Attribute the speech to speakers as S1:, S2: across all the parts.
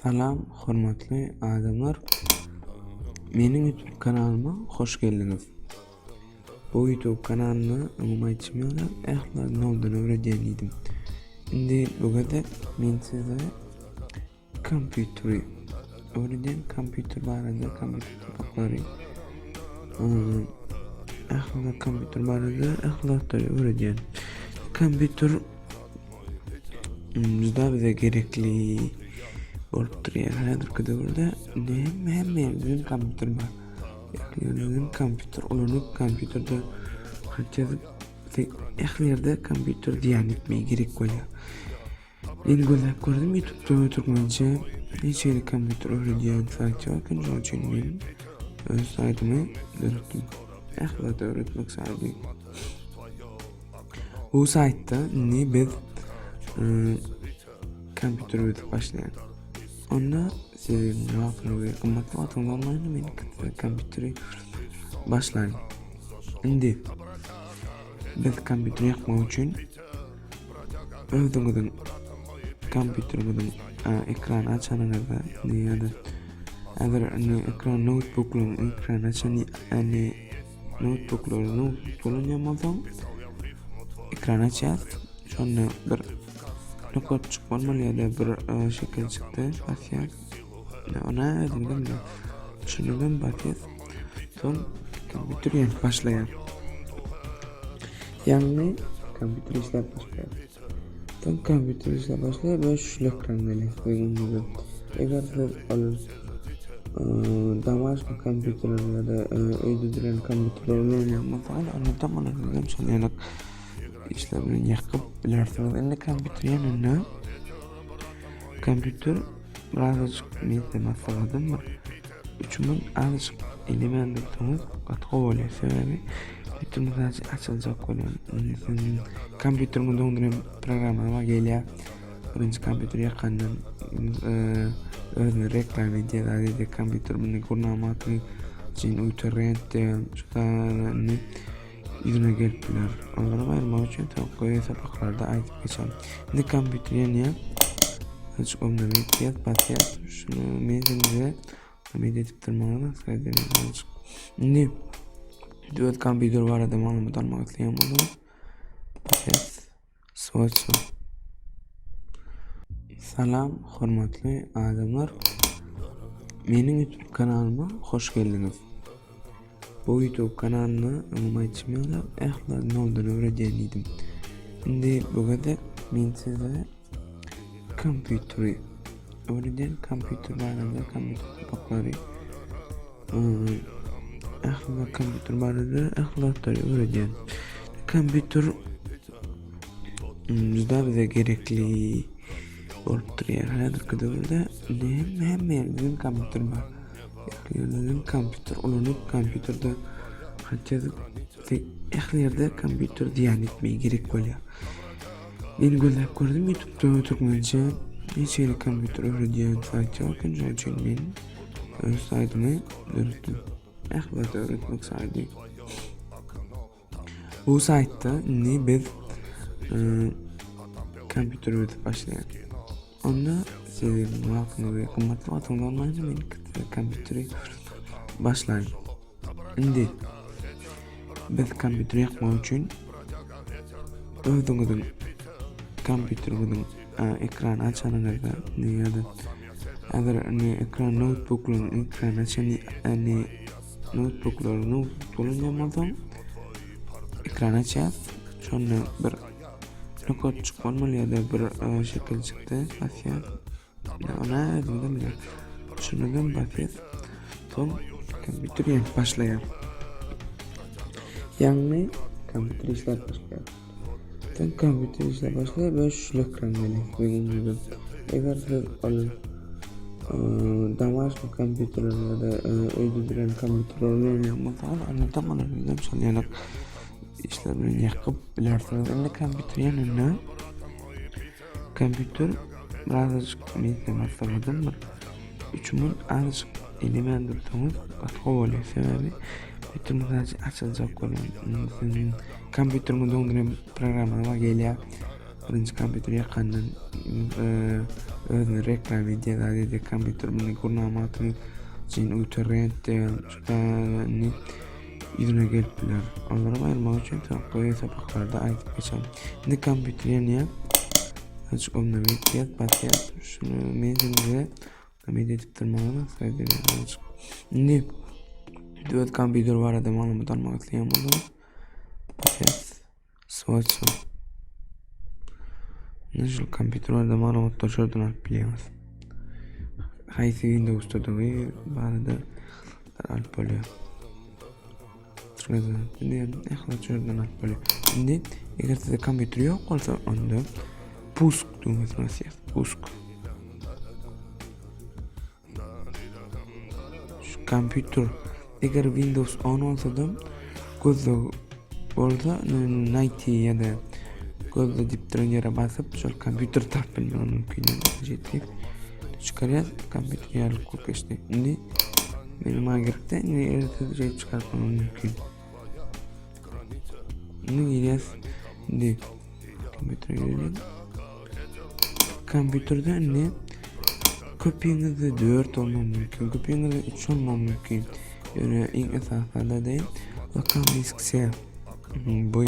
S1: Salam, hormatly adamlar. Mening YouTube kanalyma hoş geldiniz. Bu YouTube kanalyny umumyçymyla ähli noldan öwredýän idim. Indi bu gezek men size kompýuteri öwredýän kompýuter barada kompýuter tapaklary ähli kompýuter barada ähliatlary öwredýän. Kompýuter bize gerekli bolup durýar. Häzirki döwürde hemme kompýuter bar. Ýa-ni kompýuter ulanyp kompýuterde haçyzyp ählerde kompýuter diýen etmegi gerek bolýar. Men gözläp gördüm YouTube'da türkmençe neçeli kompýuter öwredýän saýtlar şoň üçin men öz saýtymy döretdim. Ählerde öwretmek saýdy. Bu saýtda biz kompýuter öwretip başlaýan. Onda sizin rahatlığı kımmatlı atımlarını men kompýuteri başlaýan. Indi biz kompýuteri ýakmak üçin özüňiziň kompýuteriňiziň ekrany açanyňyzda ýa-da eger ekran notebookluň ekrany açan notebooklaryny kullanýanmasaň ekran açýar. Şonu bir nokot çıkmalı ya da bir şekil çıktı. Basyak. Ona dedim de şundan bakıp son kompüter başlayan. Yani kompüter işler başlıyor. Son kompüter işler başlıyor ve şu ekran geliyor. Eğer siz damaşka kompüterler ya da öýde duran kompüterler oynamasaňyz anlatamam dedim şonu işlerini yakıp bilersiniz. Indi kompüter yanına kompüter birazcık neyse masaladım var. Üçümün azıcık element tuttuğumuz katkı oluyor. Sebebi kompüterimiz açılacak oluyor. Kompüterimi donduran programlama geliyor. Birinci kompüter yakandan özünü reklam ediyor. Kompüterimin kurnamatını için uytarrent şutanı yüzüne gelipler. Onları ayırmak için koyu hesaplıklarda aytıp geçelim. Şimdi kompüter yanıya açık olmadan batıyat. Şunu mezimize medyatik tırmanına sayıdığımız açık. Şimdi düet kompüter var da malumat almak isteyen olur. Batıyat. Swatch. Salam, hormatly adamlar. Mening YouTube kanalyma hoş geldiniz. Bu YouTube kanalyny umumyçymyla ähli noldan öwredýän idim. Indi bu gezek men size kompýuteri öwredýän kompýuter barada kompýuter tapaklary ähli kompýuter barada ähliatlary öwredýän. Kompýuter bize gerekli bolup durýar. Häzirki döwürde hemme kompýuter bar. Ýa-ni kompýuter ulanyp kompýuterde haçyzyp ählerde kompýuter diýen etmegi gerek bolýar. Men gözläp gördüm YouTube'da türkmençe neçeli kompýuter öwredýän saýtlar şoň üçin men öz saýtymy döretdim. Ählerde öwretmek saýdy. Bu saýtda biz kompýuter öwretip başlaýan. Onda sizin rahatlığı kımmatlı atımlarını men kompýuteri başlaýan. Indi biz kompýuteri ýakmak üçin özüňiziň kompýuteriňiziň ekrany açanyňyzda ýa-da eger ekran notebookluň ekrany açan notebooklaryny kullanýanmasaň ekran açýar. Şonu bir nokot çıkmalı ya da bir şekil çıktı. Basyak. Ona dedim de şundan bakıp son kompüter başlayan. Yani kompüter işler başlıyor. Son kompüter işler başlıyor ve şu ekran geliyor. Eğer siz damaşka kompüterler ya da öýde duran kompüterler oynamasaňyz anlatamam dedim şonu işlerini yakıp bilersiniz. Indi kompüter yanına kompüter birazcık neyse masaladım var. Üçümün azıcık element tuttuğumuz katkı oluyor. Sebebi kompüterimiz açılacak oluyor. Kompüterimi donduran programlama geliyor. Birinci kompüter yakandan özüne reklam videoları de kompüter bunu kurnamatını için uterrente çıkanı yüzüne gelipler. Onlara ayırmak için koyu sabahlarda aytıp geçen. Şimdi kompüter ne? Açık olma medyat batiyat. Şunu medyatı medyatıp tırmanına sayıdığını açık. Şimdi düet kompüter var adam malumat almak isteyen oldu. Batiyat. Swatch'ın. Nasıl kompüter var da malumatlar şuradan alıp biliyemiz. Haysi Windows'ta da var. Bana da alıp oluyor. Şimdi ehlat şuradan alıp oluyor. Şimdi eğer size kompüter yok olsa onda pusk düğmesi nasıl? Pusk. Şu kompüter eğer Windows 10 olsa da gözle orada Nighty ya da gözle dip duran yere basıp şu kompüter tap bilmem mümkün değil. Çıkarıyor kompüter yarlık koku işte. Şimdi benim agirte ne ertesi şey çıkartmam mümkün. Şimdi giriyoruz. Şimdi kompütere girelim. Kompüterde ne? Kopyanızda 4 olmam mümkün. Kopyanızda 3 olmam mümkün. Yani en esasında değil. Bakalım eskisi. Bu.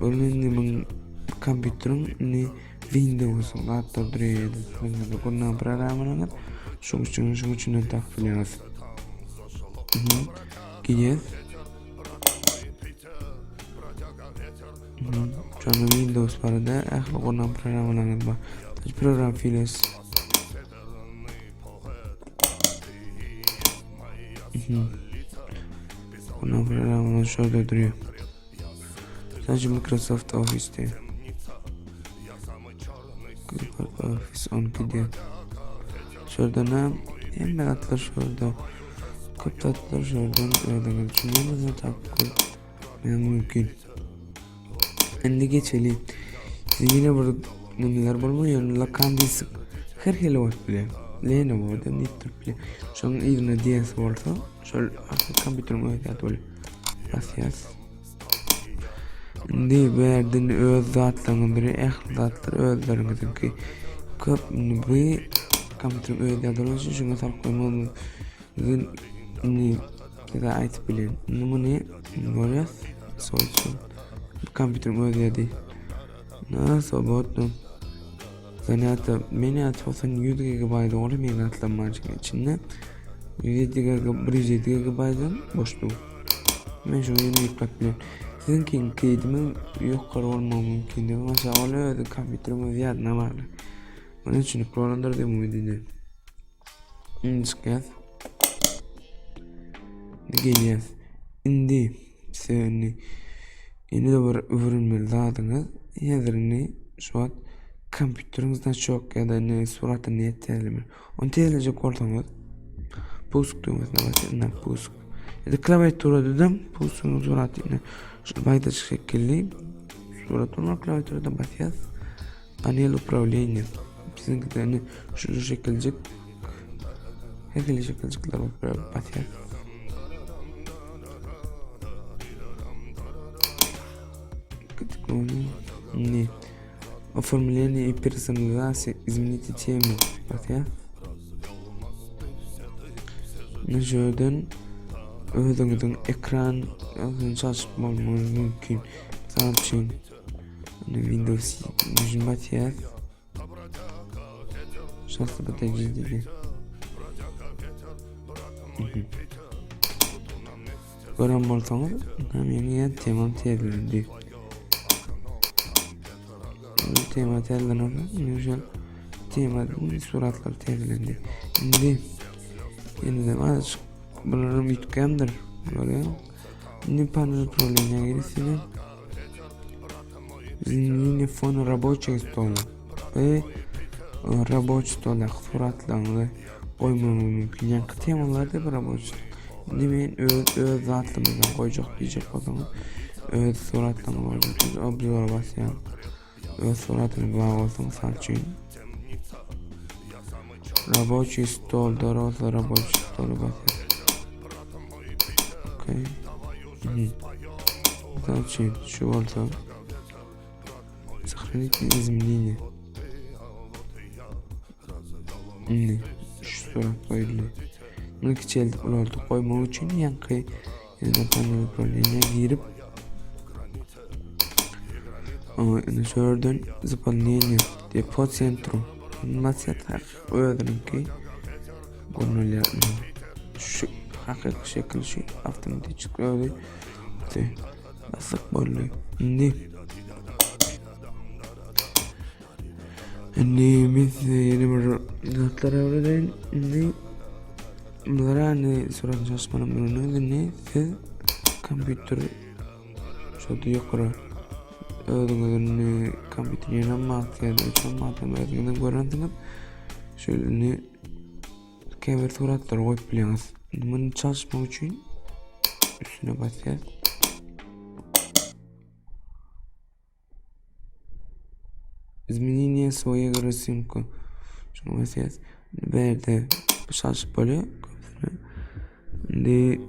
S1: Bunun kompüterin ne? Windows'un hatta duruyor. Bundan programlarını şu için takviyeyiz. Gidiyoruz. Şu an Windows var da bundan programlarını var. Program files. Bundan programlarını şurada duruyor. Sadece Microsoft Office'te. Google Office 10 gidiyor. Şurada ne? Hemen atlar şurada. Kapatlar şuradan öyle geçiyoruz. Ne takip mümkün. Şimdi geçelim. Yine burada neler bulmuyor? Lakambisi her helo var bile. Lenovo da nittir bile. Şu an İrna DS varsa şöyle kompütürüm öyle böyle. Gracias. Şimdi verdiğin öz zatlarının biri zatlar özlerinizin ki köp bu kompütürüm öyle adolojisi şuna sap koymamın ne da ait bilen numune görüyoruz sonuçta kompütürüm öyle değil. Nasıl bozdum? Zaten beni atfasan 100 GB olur mu atlanmacık içinde 107 GB'dan boşluğum. Ben şunu yeni yıkmak biliyorum. Sizinki kıydıma yok kadar olmam mümkün değil. Mesela öyle kompütürüm ziyade ne var? Onun için programlar değil mi dedi. Çıkıyor. Geliyoruz. Şimdi seni yeni de bir ürünmeli dağıdınız. Yazırını şu an kompütürümüzden çok ya da ne suratı niyet tezlemi. Onu tezlecek ortamız. Pusk düğmesine basın. Pusk. Ya da klaviatura dedim. Pusk'un suratını şu bayda şekilli surat olmak klaviaturada basacağız. Panel upravlение. Bizimkilerini şu şekilde her şekilde basacağız. Не. Оформление и персонализация. Измените тему. Bakıyor. Nöjden özünüzün ekran çalışmalı mümkün. Sağ için Windows düşün bakıyor. Şanslı bir tecrübe dedi. Gören bolsanız hem yeni temam tezlendi. Tema tezlendi. Güzel. Tema suratlar tezlendi. Şimdi yeniden azıcık bunların yutkandır. Böyle. Şimdi panel problemine girişini. Yine fon рабочий stol. Ve рабочий stol'da suratlarını koymamı mümkün. Yani temalarda bir rабочий stol. Şimdi ben öz zatlımızdan koyacak diyecek o zaman. Öz suratlarını koyacak. Obzora basayım. Öz suratını bağ olsun salçayım. Рабочий стол, дорога рабочий стол. Окей. Значит, что это? Сохранить изменения. Ne? Şu sorak koyuldu. Bunu kiçeltip ulardı koymak için yankı panel proline girip sördön zıpalniyeni depo centrum masetar ödürünki gonolya şu haqiqiy şekil şu avtomatik öyle basık bollu ne biz yeni bir zatlara öğrenelim ne bunlara ne soran çalışmanın ürünü ne siz kompütür şöyle yukarı ödünün kompütürüne makyajı için matematikten gördünüz şöyle ne kamera suratları koyup biliniz bunu çalışmak için üstüne basacağız. Изменение своей рисунка. Şunu mesela verdi çalışıp böyle de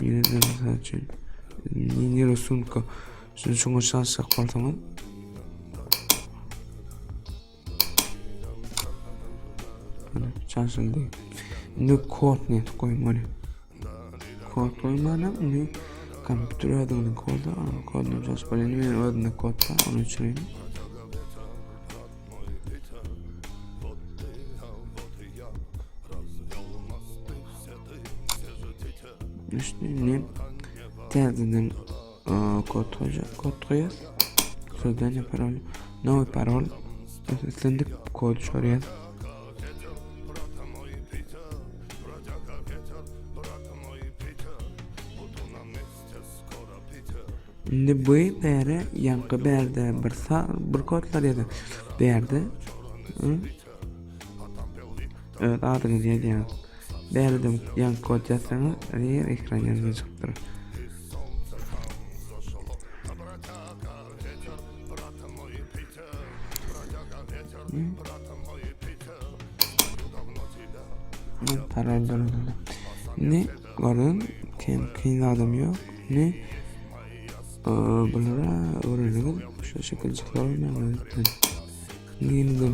S1: yine de mesela için izменение рисунка. Şunu çalışacak ortamı. Çalışıldı. Ne kod ne koymalı. Kod koymalı ne kompütür adının kodu kodunu çalışıp böyle ne adının kodu onu içerim. İşte ne tercihden kod koyuyoruz. Sonra ne parol, novi parol, üstünde kod soruyoruz. Şimdi bu beri yankı berdi bir kodlar yedi berdi. Evet adını dedi yani. Berdim yankı kod yazsanız ekran yanına çıktı. Parol dolu. Ne görün kim adam yok ne bunlara öğrenelim şu şekilde çıkıyor. Yeniden